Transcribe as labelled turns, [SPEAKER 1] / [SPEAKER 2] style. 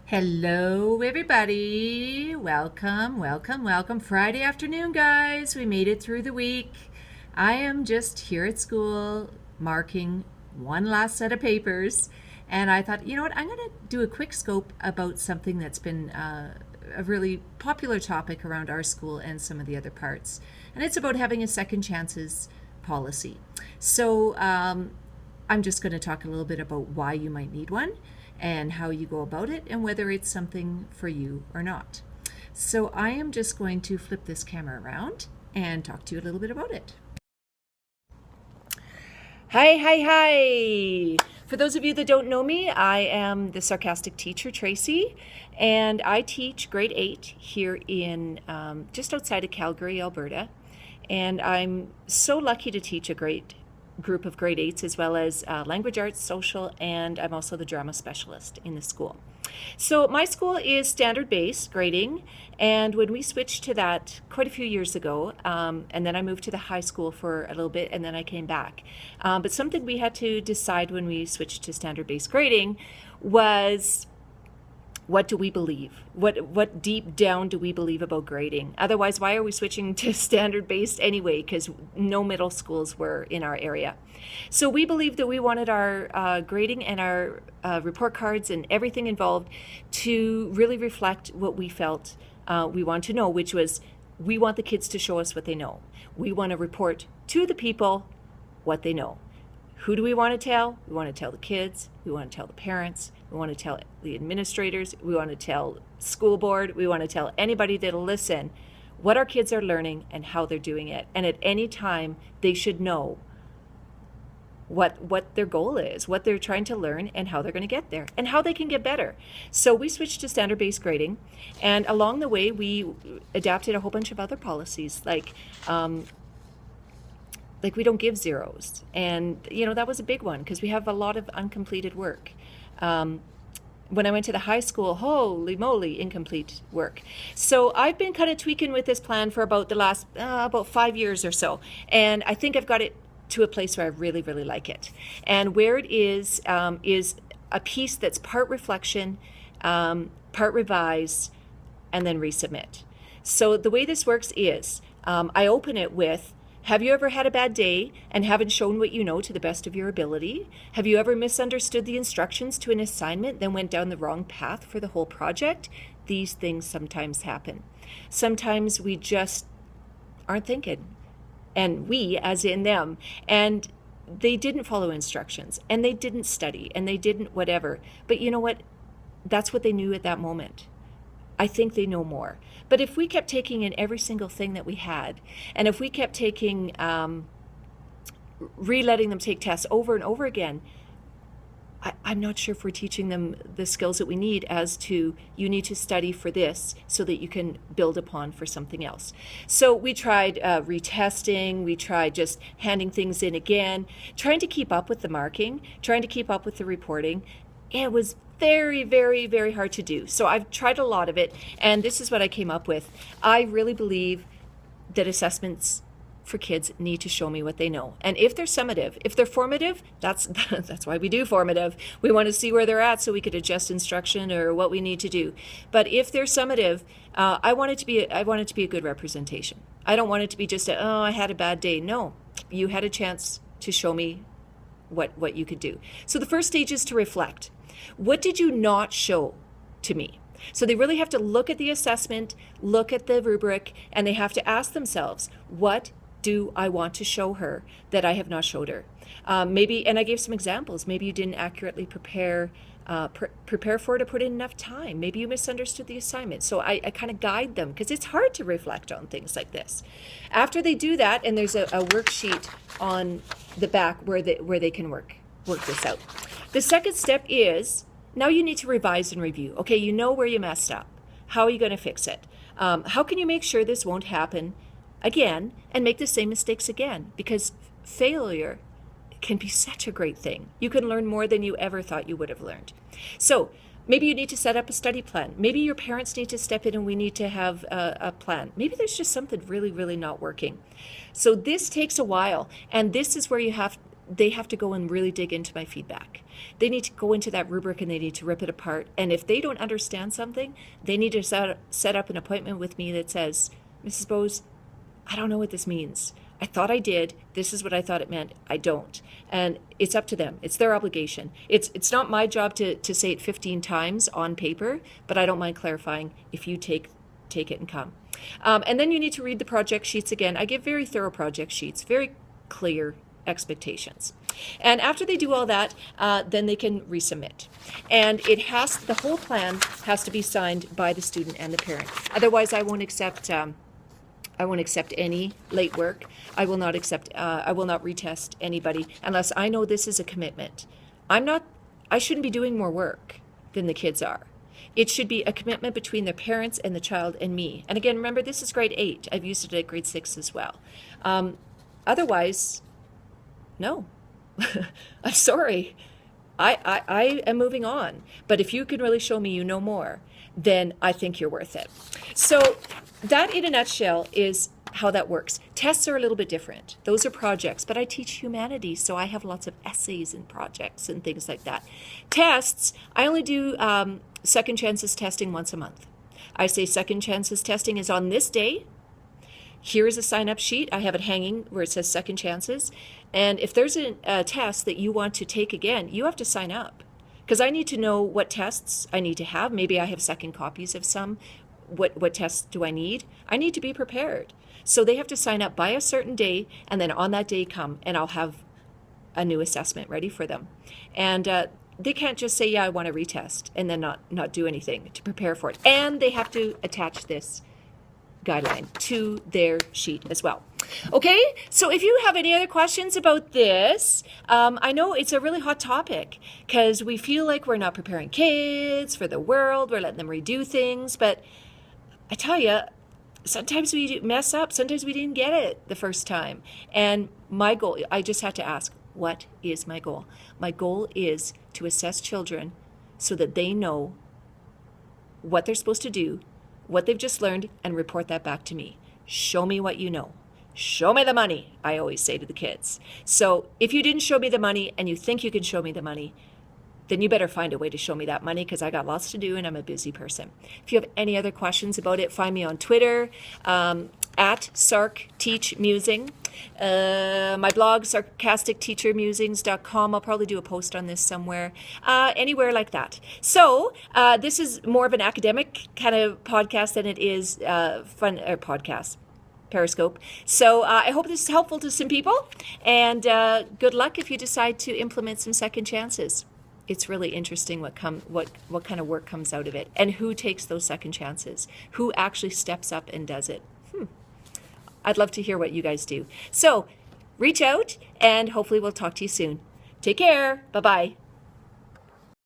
[SPEAKER 1] Hello, everybody. Welcome, welcome, welcome. Friday afternoon, guys. We made it through the week. I am just here at school marking one last set of papers. And I thought, you know what? I'm going to do a quick scope about something that's been a really popular topic around our school and some of the other parts. And it's about having a second chances policy. So I'm just going to talk a little bit about why you might need one and how you go about it and whether it's something for you or not. So I am just going to flip this camera around and talk to you a little bit about it. Hi. For those of you that don't know me, I am the sarcastic teacher, Tracy, and I teach grade 8 here in just outside of Calgary, Alberta. And I'm so lucky to teach a great group of grade 8s as well as language arts, social, and I'm also the drama specialist in the school. So my school is standard-based grading, and when we switched to that quite a few years ago, and then I moved to the high school for a little bit, and then I came back. But something we had to decide when we switched to standard-based grading was, what do we believe? What deep down do we believe about grading? Otherwise, why are we switching to standard-based anyway? Because no middle schools were in our area. So we believed that we wanted our grading and our report cards and everything involved to really reflect what we felt we want to know, which was we want the kids to show us what they know. We want to report to the people what they know. Who do we want to tell? We want to tell the kids. We want to tell the parents. We want to tell the administrators. We want to tell school board. We want to tell anybody that'll listen what our kids are learning and how they're doing it. And at any time, they should know what their goal is, what they're trying to learn, and how they're going to get there, and how they can get better. So we switched to standard-based grading, and along the way, we adapted a whole bunch of other policies, like we don't give zeros. And, that was a big one because we have a lot of uncompleted work. When I went to the high school, holy moly, incomplete work. So I've been kind of tweaking with this plan for about the last, about 5 years or so. And I think I've got it to a place where I really, really like it. And where it is a piece that's part reflection, part revise, and then resubmit. So the way this works is I open it with, have you ever had a bad day and haven't shown what you know to the best of your ability? Have you ever misunderstood the instructions to an assignment, then went down the wrong path for the whole project? These things sometimes happen. Sometimes we just aren't thinking, and we as in them, and they didn't follow instructions, and they didn't study, and they didn't whatever. But you know what? That's what they knew at that moment. I think they know more. But if we kept taking in every single thing that we had, and if we kept taking, letting them take tests over and over again, I'm not sure if we're teaching them the skills that we need as to, you need to study for this so that you can build upon for something else. So we tried retesting, we tried just handing things in again, trying to keep up with the marking, trying to keep up with the reporting. It was very, very, very hard to do. So I've tried a lot of it, and this is what I came up with. I really believe that assessments for kids need to show me what they know. And if they're summative, if they're formative, that's why we do formative. We want to see where they're at so we could adjust instruction or what we need to do. But if they're summative, I want it to be a good representation. I don't want it to be just I had a bad day. No, you had a chance to show me what you could do. So the first stage is to reflect. What did you not show to me? So they really have to look at the assessment, look at the rubric, and they have to ask themselves, what do I want to show her that I have not showed her? Maybe, and I gave some examples, maybe you didn't accurately prepare for it or put in enough time. Maybe you misunderstood the assignment. So I kind of guide them because it's hard to reflect on things like this. After they do that, and there's a worksheet on the back where they can work this out. The second step is, now you need to revise and review. Okay, you know where you messed up. How are you going to fix it? How can you make sure this won't happen again and make the same mistakes again? Because failure can be such a great thing. You can learn more than you ever thought you would have learned. So maybe you need to set up a study plan. Maybe your parents need to step in and we need to have a plan. Maybe there's just something really, really not working. So this takes a while, and this is where you have they have to go and really dig into my feedback. They need to go into that rubric and they need to rip it apart. And if they don't understand something, they need to set up an appointment with me that says, Mrs. Bose, I don't know what this means. I thought I did. This is what I thought it meant. I don't. And it's up to them. It's their obligation. It's not my job to say it 15 times on paper, but I don't mind clarifying if you take it and come. And then you need to read the project sheets again. I give very thorough project sheets, very clear expectations. And after they do all that, then they can resubmit. And the whole plan has to be signed by the student and the parent. Otherwise, I won't accept any late work. I will not retest anybody unless I know this is a commitment. I shouldn't be doing more work than the kids are. It should be a commitment between the parents and the child and me. And again, remember, this is grade 8. I've used it at grade 6 as well. Otherwise, no. I'm sorry. I am moving on. But if you can really show me you know more, then I think you're worth it. So that, in a nutshell, is how that works. Tests are a little bit different. Those are projects, but I teach humanities, so I have lots of essays and projects and things like that. Tests, I only do second chances testing once a month. I say second chances testing is on this day. Here is a sign-up sheet. I have it hanging where it says second chances. And if there's a test that you want to take again, you have to sign up. Because I need to know what tests I need to have. Maybe I have second copies of some. What tests do I need? I need to be prepared. So they have to sign up by a certain day, and then on that day come, and I'll have a new assessment ready for them. And they can't just say, yeah, I want to retest, and then not do anything to prepare for it. And they have to attach this guideline to their sheet as well. Okay, so if you have any other questions about this, I know it's a really hot topic because we feel like we're not preparing kids for the world, we're letting them redo things, but I tell you, sometimes we mess up, sometimes we didn't get it the first time. And my goal, I just had to ask, what is my goal? My goal is to assess children so that they know what they're supposed to do, what they've just learned, and report that back to me. Show me what you know. Show me the money, I always say to the kids. So if you didn't show me the money and you think you can show me the money, then you better find a way to show me that money because I got lots to do and I'm a busy person. If you have any other questions about it, find me on Twitter, at Sark Teach Musing. My blog, sarcasticteachermusings.com. I'll probably do a post on this somewhere, anywhere like that. So this is more of an academic kind of podcast than it is fun podcast. Periscope. So I hope this is helpful to some people, and good luck if you decide to implement some second chances. It's really interesting what kind of work comes out of it, and who takes those second chances, who actually steps up and does it. I'd love to hear what you guys do. So reach out, and hopefully we'll talk to you soon. Take care. Bye-bye.